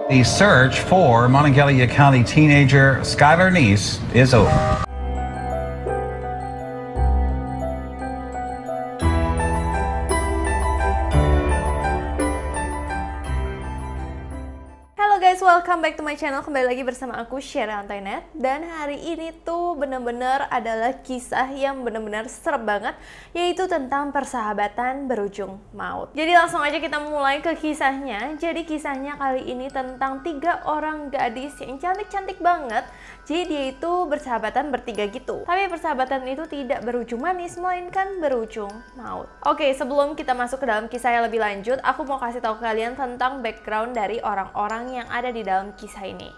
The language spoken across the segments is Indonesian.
The search for Monongalia County teenager Skylar Neese is over. Halo guys, welcome back to my channel. Kembali lagi bersama aku Sheryl Antoinette. Dan hari ini tuh bener-bener adalah kisah yang bener-bener serem banget, yaitu tentang persahabatan berujung maut. Jadi langsung aja kita mulai ke kisahnya. Jadi kisahnya kali ini tentang 3 orang gadis yang cantik-cantik banget. Jadi dia itu bersahabatan bertiga gitu. Tapi persahabatan itu tidak berujung manis, melainkan berujung maut. Oke, sebelum kita masuk ke dalam kisah yang lebih lanjut, aku mau kasih tahu kalian tentang background dari orang-orang yang ada di dalam kisah ini.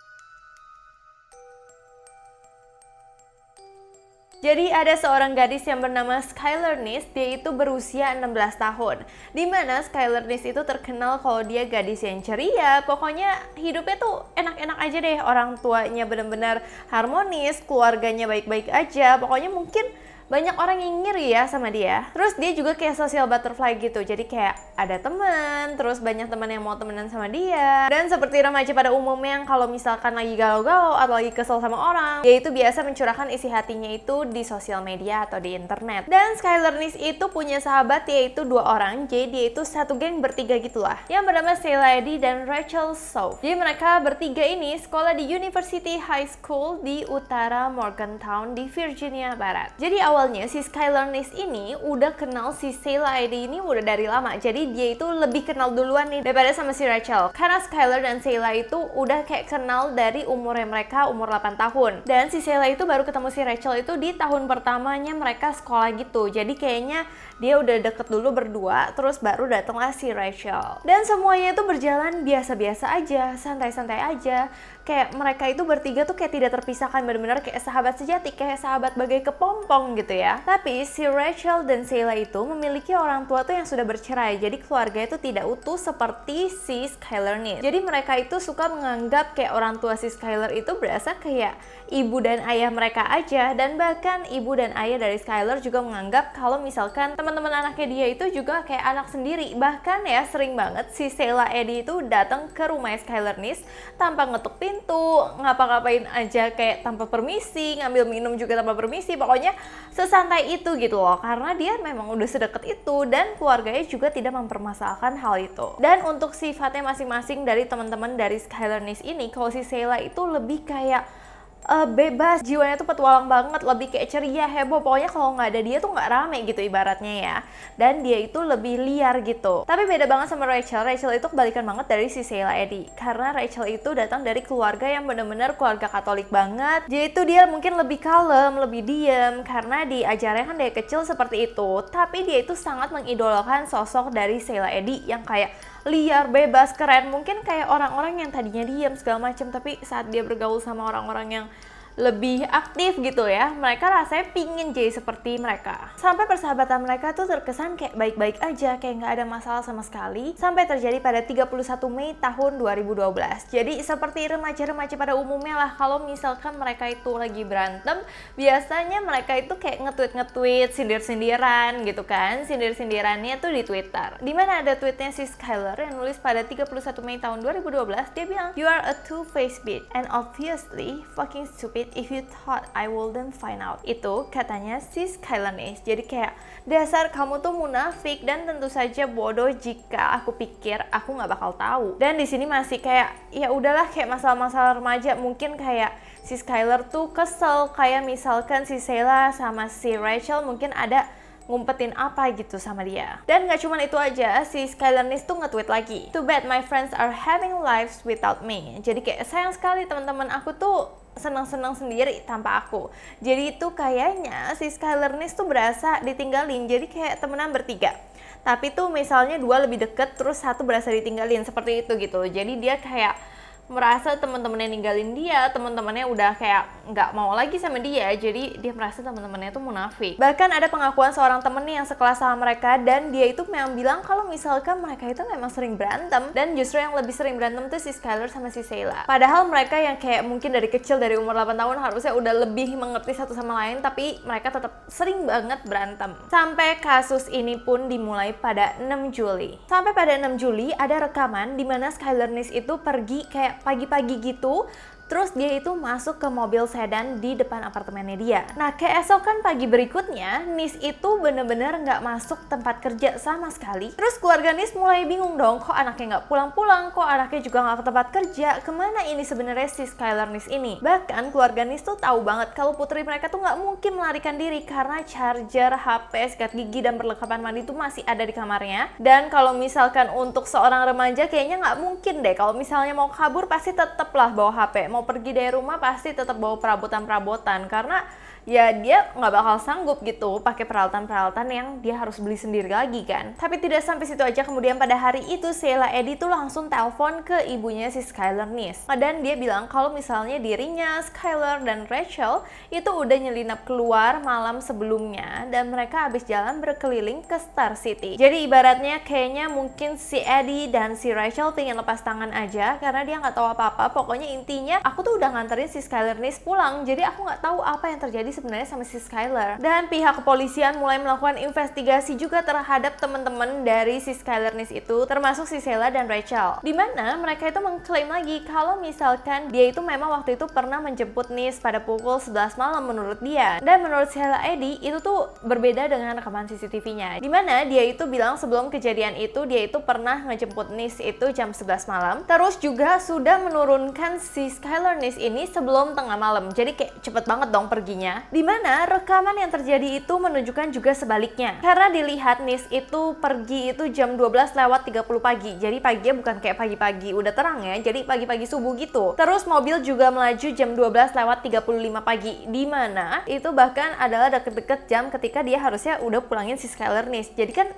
Jadi ada seorang gadis yang bernama Skylar Neese, dia itu berusia 16 tahun. Dimana Skylar Neese itu terkenal kalau dia gadis yang ceria, pokoknya hidupnya tuh enak-enak aja deh. Orang tuanya benar-benar harmonis, keluarganya baik-baik aja, pokoknya mungkin banyak orang yang ngiri ya sama dia. Terus dia juga kayak social butterfly gitu, jadi kayak ada teman, terus banyak teman yang mau temenan sama dia. Dan seperti remaja pada umumnya yang kalau misalkan lagi galau-galau atau lagi kesel sama orang, dia itu biasa mencurahkan isi hatinya itu di sosial media atau di internet. Dan Skylar Neese itu punya sahabat yaitu 2 orang, jadi dia itu satu geng bertiga gitulah, yang bernama Sheila Eddy dan Rachel Sof. Jadi mereka bertiga ini sekolah di University High School di utara Morgantown di Virginia Barat. Jadi awalnya si Skylar Neese ini udah kenal si Sheila Eddy ini udah dari lama. Jadi dia itu lebih kenal duluan nih daripada sama si Rachel. Karena Skylar dan Sheila itu udah kayak kenal dari umurnya mereka, umur 8 tahun. Dan si Sheila itu baru ketemu si Rachel itu di tahun pertamanya mereka sekolah gitu. Jadi kayaknya dia udah deket dulu berdua, terus baru datanglah si Rachel. Dan semuanya itu berjalan biasa-biasa aja, santai-santai aja. Kayak mereka itu bertiga tuh kayak tidak terpisahkan, benar-benar kayak sahabat sejati, kayak sahabat bagai kepompong gitu ya. Tapi si Rachel dan Sheila itu memiliki orang tua tuh yang sudah bercerai, jadi keluarga itu tidak utuh seperti si Skylar Neese. Jadi mereka itu suka menganggap kayak orang tua si Skylar itu berasa kayak ibu dan ayah mereka aja. Dan bahkan ibu dan ayah dari Skylar juga menganggap kalau misalkan teman-teman anaknya dia itu juga kayak anak sendiri. Bahkan ya sering banget si Sheila Eddy itu datang ke rumah Skylar Neese tanpa ngetuk pintu, ngapa-ngapain aja kayak tanpa permisi, ngambil minum juga tanpa permisi, pokoknya sesantai itu gitu loh, karena dia memang udah sedekat itu dan keluarganya juga tidak mempermasalahkan hal itu. Dan untuk sifatnya masing-masing dari teman-teman dari Skylar Neese ini, kalau si Sheila itu lebih kayak bebas, jiwanya tuh petualang banget, lebih kayak ceria, heboh, pokoknya kalau nggak ada dia tuh nggak rame gitu ibaratnya ya. Dan dia itu lebih liar gitu. Tapi beda banget sama Rachel. Rachel itu kebalikan banget dari si Sheila Eddy, karena Rachel itu datang dari keluarga yang bener-bener keluarga Katolik banget. Jadi itu dia mungkin lebih kalem, lebih diem, karena diajarnya kan dari kecil seperti itu. Tapi dia itu sangat mengidolakan sosok dari Sheila Eddy yang kayak liar, bebas, keren. Mungkin kayak orang-orang yang tadinya diam segala macam, tapi saat dia bergaul sama orang-orang yang lebih aktif gitu ya, mereka rasanya pingin jadi seperti mereka. Sampai persahabatan mereka tuh terkesan kayak baik-baik aja, kayak nggak ada masalah sama sekali. Sampai terjadi pada 31 Mei tahun 2012. Jadi seperti remaja-remaja pada umumnya lah, kalau misalkan mereka itu lagi berantem, biasanya mereka itu kayak nge-tweet, sindir-sindiran gitu kan. Sindir-sindirannya tuh di Twitter. Dimana ada tweetnya si Skylar yang nulis pada 31 Mei tahun 2012, dia bilang, "You are a two-faced bitch and obviously fucking stupid if you thought I wouldn't find out." Itu katanya si Skylar Neese. Jadi kayak, dasar kamu tuh munafik dan tentu saja bodoh jika aku pikir aku nggak bakal tahu. Dan di sini masih kayak ya udahlah, kayak masalah-masalah remaja. Mungkin kayak si Skylar tuh kesel, kayak misalkan si Sheila sama si Rachel mungkin ada ngumpetin apa gitu sama dia. Dan gak cuma itu aja, si Skylar Neese tuh nge-tweet lagi, "Too bad my friends are having lives without me." Jadi kayak sayang sekali teman-teman aku tuh senang-senang sendiri tanpa aku. Jadi itu kayaknya si Skylar Neese tuh berasa ditinggalin, jadi kayak temenan bertiga. Tapi tuh misalnya 2 lebih deket, terus 1 berasa ditinggalin, seperti itu gitu. Jadi dia kayak merasa teman-temannya ninggalin dia, teman-temannya udah kayak nggak mau lagi sama dia, jadi dia merasa teman-temannya tuh munafik. Bahkan ada pengakuan seorang temennya yang sekelas sama mereka, dan dia itu memang bilang kalau misalkan mereka itu memang sering berantem, dan justru yang lebih sering berantem tuh si Skylar sama si Sheila. Padahal mereka yang kayak mungkin dari kecil, dari umur 8 tahun harusnya udah lebih mengerti satu sama lain, tapi mereka tetap sering banget berantem. Sampai kasus ini pun dimulai pada 6 Juli. Sampai pada 6 Juli ada rekaman di mana Skylar Neese itu pergi kayak kayak pagi-pagi gitu. Terus dia itu masuk ke mobil sedan di depan apartemennya dia. Nah, keesokan pagi berikutnya, Nis itu bener-bener nggak masuk tempat kerja sama sekali. Terus keluarga Nis mulai bingung dong, kok anaknya nggak pulang-pulang, kok anaknya juga nggak ke tempat kerja, kemana ini sebenarnya si Skylar Nis ini? Bahkan keluarga Nis tuh tahu banget kalau putri mereka tuh nggak mungkin melarikan diri karena charger, HP, sikat gigi, dan perlengkapan mandi tuh masih ada di kamarnya. Dan kalau misalkan untuk seorang remaja kayaknya nggak mungkin deh, kalau misalnya mau kabur pasti tetaplah bawa HP. Mau pergi dari rumah pasti tetap bawa perabotan-perabotan karena ya dia nggak bakal sanggup gitu pakai peralatan-peralatan yang dia harus beli sendiri lagi kan. Tapi tidak sampai situ aja, kemudian pada hari itu Sheila Eddy tuh langsung telepon ke ibunya si Skylar Nis. Dan dia bilang kalau misalnya dirinya, Skylar, dan Rachel itu udah nyelinap keluar malam sebelumnya dan mereka habis jalan berkeliling ke Star City. Jadi ibaratnya kayaknya mungkin si Eddy dan si Rachel pengen lepas tangan aja karena dia nggak tahu apa-apa. Pokoknya intinya aku tuh udah nganterin si Skylar Nis pulang, jadi aku nggak tahu apa yang terjadi sebenarnya sama si Skylar. Dan pihak kepolisian mulai melakukan investigasi juga terhadap teman-teman dari si Skylar Nis itu, termasuk si Sheila dan Rachel. Dimana mereka itu mengklaim lagi kalau misalkan dia itu memang waktu itu pernah menjemput Nis pada pukul 11 malam menurut dia. Dan menurut Sheila Eddy itu tuh berbeda dengan rekaman CCTV-nya. Dimana dia itu bilang sebelum kejadian itu dia itu pernah ngejemput Nis itu jam 11 malam. Terus juga sudah menurunkan si Skylar Nis ini sebelum tengah malam. Jadi kayak cepet banget dong perginya. Dimana rekaman yang terjadi itu menunjukkan juga sebaliknya. Karena dilihat Nis itu pergi itu jam 12:30 pagi. Jadi paginya bukan kayak pagi-pagi udah terang ya, jadi pagi-pagi subuh gitu. Terus mobil juga melaju jam 12:35 pagi. Dimana itu bahkan adalah deket-deket jam ketika dia harusnya udah pulangin si Skylar Nis. Jadi kan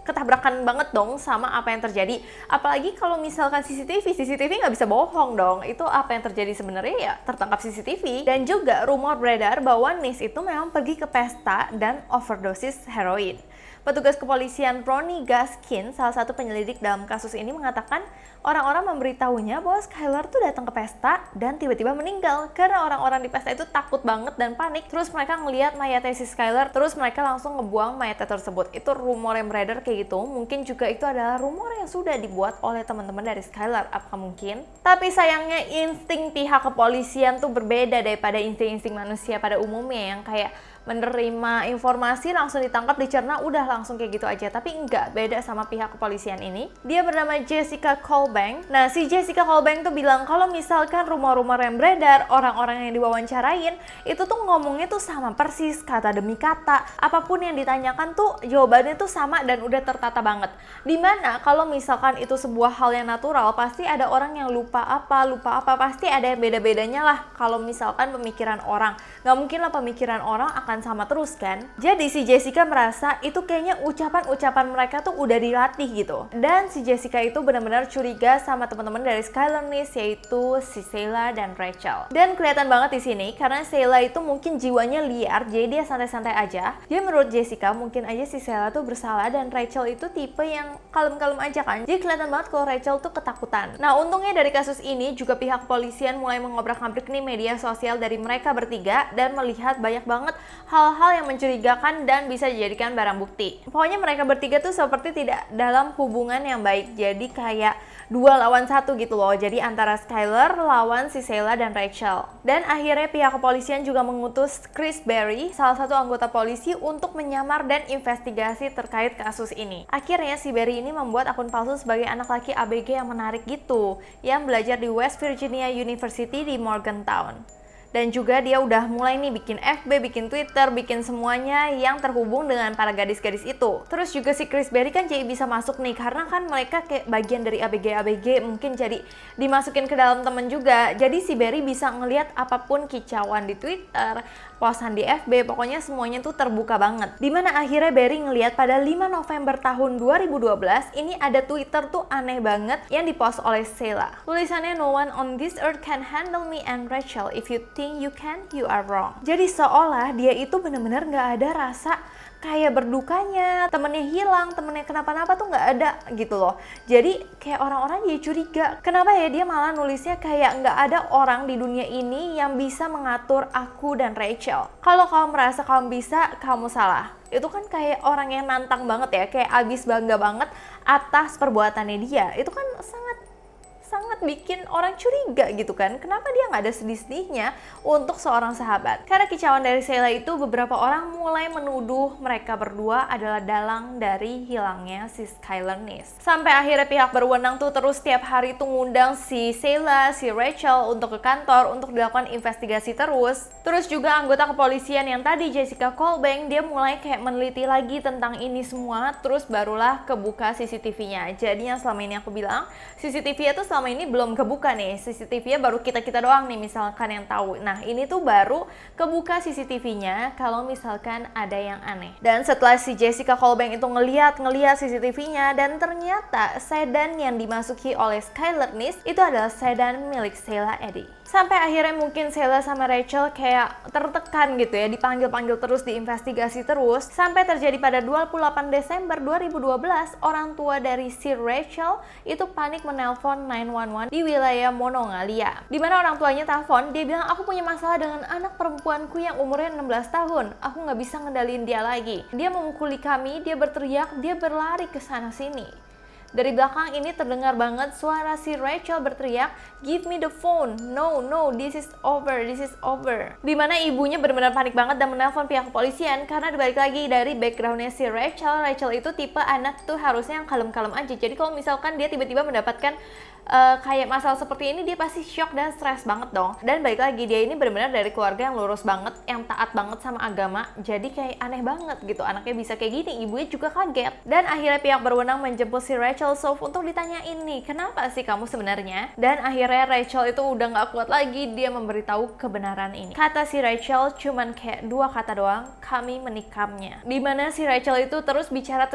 ketabrakan banget dong sama apa yang terjadi. Apalagi kalau misalkan CCTV nggak bisa bohong dong. Itu apa yang terjadi sebenarnya ya tertangkap CCTV. Dan juga rumor beredar bahwa Nis itu memang pergi ke pesta dan overdosis heroin. Petugas kepolisian Ronnie Gaskin, salah satu penyelidik dalam kasus ini, mengatakan orang-orang memberitahunya bahwa Skylar tuh datang ke pesta dan tiba-tiba meninggal karena orang-orang di pesta itu takut banget dan panik. Terus mereka ngelihat mayatnya si Skylar, terus mereka langsung ngebuang mayatnya tersebut. Itu rumor yang beredar kayak gitu. Mungkin juga itu adalah rumor yang sudah dibuat oleh teman-teman dari Skylar. Apakah mungkin? Tapi sayangnya insting pihak kepolisian tuh berbeda daripada insting-insting manusia pada umumnya yang kayak menerima informasi langsung ditangkap, dicerna, udah langsung kayak gitu aja. Tapi enggak, beda sama pihak kepolisian ini. Dia bernama Jessica Colbank. Nah, si Jessica Colbank tuh bilang kalau misalkan rumor-rumor yang beredar, orang-orang yang diwawancarain itu tuh ngomongnya tuh sama persis, kata demi kata. Apapun yang ditanyakan tuh jawabannya tuh sama dan udah tertata banget. Dimana kalau misalkan itu sebuah hal yang natural, pasti ada orang yang lupa apa, pasti ada yang beda-bedanya lah. Kalau misalkan pemikiran orang, nggak mungkin lah pemikiran orang akan sama terus kan. Jadi si Jessica merasa itu kayaknya ucapan-ucapan mereka tuh udah dilatih gitu. Dan si Jessica itu benar-benar curiga sama teman-teman dari Skylar Nis, yaitu si Sheila dan Rachel. Dan kelihatan banget di sini karena Sheila itu mungkin jiwanya liar, jadi dia santai-santai aja. Jadi menurut Jessica mungkin aja si Sheila tuh bersalah dan Rachel itu tipe yang kalem-kalem aja kan. Jadi kelihatan banget kalau Rachel tuh ketakutan. Nah, untungnya dari kasus ini juga pihak kepolisian mulai mengobrak-abrik nih media sosial dari mereka bertiga dan melihat banyak banget hal-hal yang mencurigakan dan bisa dijadikan barang bukti. Pokoknya mereka bertiga tuh seperti tidak dalam hubungan yang baik. Jadi kayak 2 lawan 1 gitu loh. Jadi antara Skylar lawan si Sheila dan Rachel. Dan akhirnya pihak kepolisian juga mengutus Chris Berry, salah satu anggota polisi, untuk menyamar dan investigasi terkait kasus ini. Akhirnya si Berry ini membuat akun palsu sebagai anak laki ABG yang menarik gitu, yang belajar di West Virginia University di Morgantown. Dan juga dia udah mulai nih bikin FB, bikin Twitter, bikin semuanya yang terhubung dengan para gadis-gadis itu. Terus juga si Chris Berry kan jadi bisa masuk nih, karena kan mereka kayak bagian dari ABG, mungkin jadi dimasukin ke dalam temen juga. Jadi si Berry bisa ngelihat apapun kicauan di Twitter, posan di FB, pokoknya semuanya tuh terbuka banget. Dimana akhirnya Berry ngelihat pada 5 November tahun 2012, ini ada Twitter tuh aneh banget yang dipost oleh Sheila. Tulisannya, "No one on this earth can handle me and Rachel. If you think you can, you are wrong." Jadi seolah dia itu bener-bener gak ada rasa kayak berdukanya, temennya hilang, temennya kenapa-napa tuh nggak ada gitu loh. Jadi kayak orang-orang jadi curiga, kenapa ya dia malah nulisnya kayak nggak ada orang di dunia ini yang bisa mengatur aku dan Rachel. Kalau kamu merasa kamu bisa, kamu salah. Itu kan kayak orang yang nantang banget ya, kayak abis bangga banget atas perbuatannya dia. Itu kan sangat bikin orang curiga gitu kan. Kenapa dia nggak ada sedih-sedihnya untuk seorang sahabat? Karena kicauan dari Sheila itu, beberapa orang mulai menuduh mereka berdua adalah dalang dari hilangnya si Skylar Neis. Sampai akhirnya pihak berwenang tuh terus tiap hari tuh ngundang si Sheila, si Rachel untuk ke kantor untuk dilakukan investigasi terus. Terus juga anggota kepolisian yang tadi Jessica Colbank, dia mulai kayak meneliti lagi tentang ini semua. Terus barulah kebuka CCTV-nya. Jadi yang selama ini aku bilang, CCTV-nya tuh selama ini belum kebuka nih. CCTV-nya baru kita-kita doang nih misalkan yang tahu. Nah ini tuh baru kebuka CCTV-nya kalau misalkan ada yang aneh. Dan setelah si Jessica Colbank itu ngeliat CCTV-nya, dan ternyata sedan yang dimasuki oleh Skylar Neis itu adalah sedan milik Sheila Eddy. Sampai akhirnya mungkin Sheila sama Rachel kayak tertekan gitu ya, dipanggil-panggil terus, diinvestigasi terus, sampai terjadi pada 28 Desember 2012, orang tua dari si Rachel itu panik menelpon 911 di wilayah Monongalia. Dimana orang tuanya telepon, dia bilang, aku punya masalah dengan anak perempuanku yang umurnya 16 tahun, aku nggak bisa ngendaliin dia lagi. Dia memukuli kami, dia berteriak, dia berlari ke sana sini. Dari belakang ini terdengar banget suara si Rachel berteriak, "Give me the phone, no, this is over." Dimana ibunya benar-benar panik banget dan menelpon pihak kepolisian, karena dibalik lagi dari backgroundnya si Rachel itu tipe anak tuh harusnya yang kalem-kalem aja. Jadi kalau misalkan dia tiba-tiba mendapatkan kayak masalah seperti ini, dia pasti shock dan stres banget dong. Dan balik lagi, dia ini benar-benar dari keluarga yang lurus banget, yang taat banget sama agama. Jadi kayak aneh banget gitu, anaknya bisa kayak gini, ibunya juga kaget. Dan akhirnya pihak berwenang menjemput si Rachel Sov untuk ditanyain nih, kenapa sih kamu sebenarnya? Dan akhirnya Rachel itu udah gak kuat lagi, dia memberitahu kebenaran ini. Kata si Rachel cuman kayak 2 kata doang, kami menikamnya. Dimana si Rachel itu terus bicara,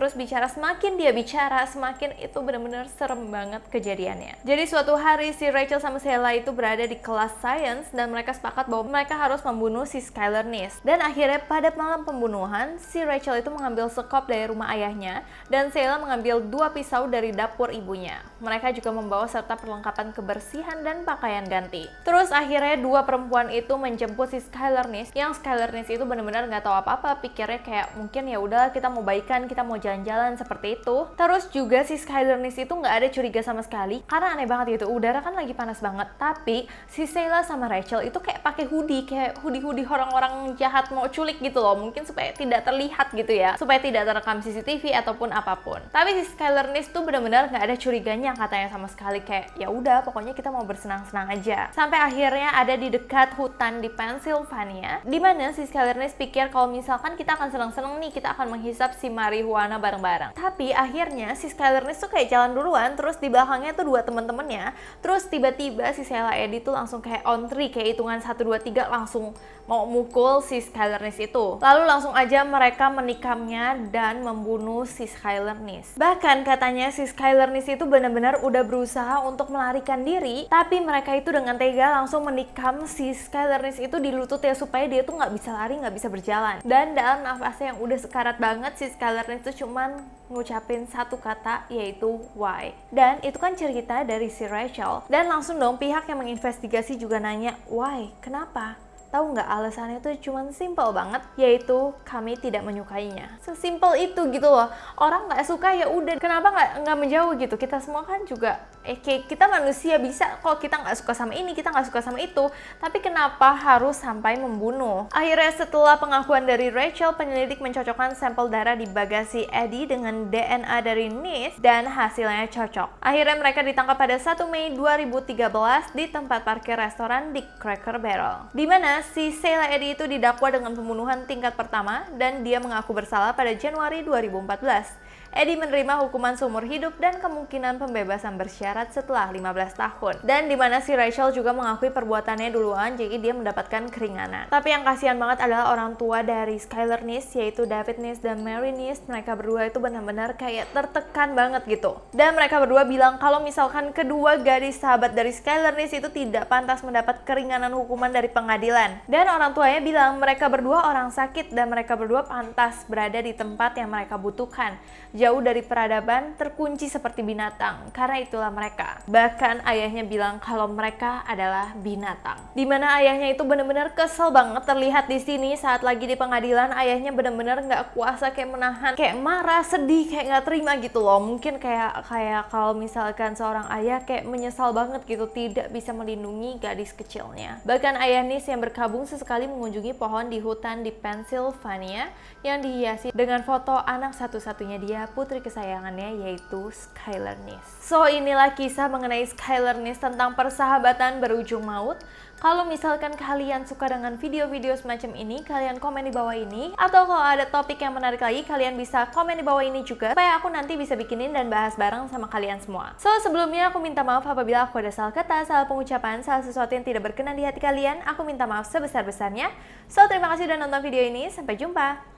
semakin dia bicara, semakin itu benar-benar serem banget kejadiannya. Jadi suatu hari si Rachel sama Sheila itu berada di kelas science dan mereka sepakat bahwa mereka harus membunuh si Skylar Neis. Dan akhirnya pada malam pembunuhan, si Rachel itu mengambil sekop dari rumah ayahnya dan Sheila mengambil 2 pisau dari dapur ibunya. Mereka juga membawa serta perlengkapan kebersihan dan pakaian ganti. Terus akhirnya 2 perempuan itu menjemput si Skylar Neis, yang Skylar Neis itu benar-benar nggak tahu apa-apa, pikirnya kayak mungkin ya udah kita mau baikan, kita mau jalan-jalan seperti itu. Terus juga si Skylar Neis itu nggak ada curiga sama sekali, karena aneh banget gitu, udara kan lagi panas banget, tapi si Sheila sama Rachel itu kayak pakai hoodie, kayak hoodie orang-orang jahat mau culik gitu loh, mungkin supaya tidak terlihat gitu ya, supaya tidak terekam CCTV ataupun apapun. Tapi si Skylar Neis tuh benar-benar nggak ada curiganya katanya sama sekali, kayak ya udah pokoknya kita mau bersenang-senang aja. Sampai akhirnya ada di dekat hutan di Pennsylvania, dimana si Skylar Neis pikir kalau misalkan kita akan senang-senang nih, kita akan menghisap si marijuana bareng-bareng. Tapi akhirnya si Skylar Neis tuh kayak jalan duluan, terus di belakangnya tuh 2 temen-temennya, terus tiba-tiba si Sheila Eddy tuh langsung kayak on 3, kayak hitungan 1, 2, 3 langsung mau mukul si Skylar Neis itu. Lalu langsung aja mereka menikamnya dan membunuh si Skylar Neis. Bahkan katanya si Skylar Neis itu benar-benar udah berusaha untuk melarikan diri, tapi mereka itu dengan tega langsung menikam si Skylar Neis itu di lututnya supaya dia tuh nggak bisa lari, nggak bisa berjalan. Dan dalam nafasnya yang udah sekarat banget, si Skylar Neis itu cuman ngucapin 1 kata, yaitu why. Dan itu kan cerita dari si Rachel. Dan langsung dong pihak yang menginvestigasi juga nanya, why? Kenapa? Tahu nggak, alasannya tuh cuman simple banget, yaitu kami tidak menyukainya. Sesimpel itu gitu loh. Orang nggak suka ya udah, kenapa nggak menjauh gitu? Kita semua kan juga kita manusia, bisa kok kita nggak suka sama ini, kita nggak suka sama itu, tapi kenapa harus sampai membunuh? Akhirnya setelah pengakuan dari Rachel, penyelidik mencocokkan sampel darah di bagasi Eddy dengan DNA dari Neis dan hasilnya cocok. Akhirnya mereka ditangkap pada 1 Mei 2013 di tempat parkir restoran di Cracker Barrel, di mana si Sheila Eddy itu didakwa dengan pembunuhan tingkat pertama dan dia mengaku bersalah pada Januari 2014. Eddy menerima hukuman seumur hidup dan kemungkinan pembebasan bersyarat setelah 15 tahun. Dan di mana si Rachel juga mengakui perbuatannya duluan, jadi dia mendapatkan keringanan. Tapi yang kasihan banget adalah orang tua dari Skylar Neis, yaitu David Neis dan Mary Neis. Mereka berdua itu benar-benar kayak tertekan banget gitu. Dan mereka berdua bilang kalau misalkan kedua gadis sahabat dari Skylar Neis itu tidak pantas mendapat keringanan hukuman dari pengadilan. Dan orang tuanya bilang mereka berdua orang sakit dan mereka berdua pantas berada di tempat yang mereka butuhkan, jauh dari peradaban, terkunci seperti binatang. Karena itulah mereka. Bahkan ayahnya bilang kalau mereka adalah binatang. Dimana ayahnya itu benar-benar kesel banget, terlihat di sini saat lagi di pengadilan. Ayahnya benar-benar nggak kuasa kayak menahan, kayak marah, sedih, kayak nggak terima gitu loh. Mungkin kayak kalau misalkan seorang ayah kayak menyesal banget gitu, tidak bisa melindungi gadis kecilnya. Bahkan ayah Nis yang berkabung sesekali mengunjungi pohon di hutan di Pennsylvania yang dihiasi dengan foto anak satu-satunya dia, putri kesayangannya, yaitu Skylar Nis. So inilah kisah mengenai Skylar Nis tentang persahabatan berujung maut. Kalau misalkan kalian suka dengan video-video semacam ini, kalian komen di bawah ini. Atau kalau ada topik yang menarik lagi, kalian bisa komen di bawah ini juga, supaya aku nanti bisa bikinin dan bahas bareng sama kalian semua. So sebelumnya aku minta maaf apabila aku ada salah kata, salah pengucapan, salah sesuatu yang tidak berkenan di hati kalian. Aku minta maaf sebesar-besarnya. So terima kasih udah nonton video ini, sampai jumpa.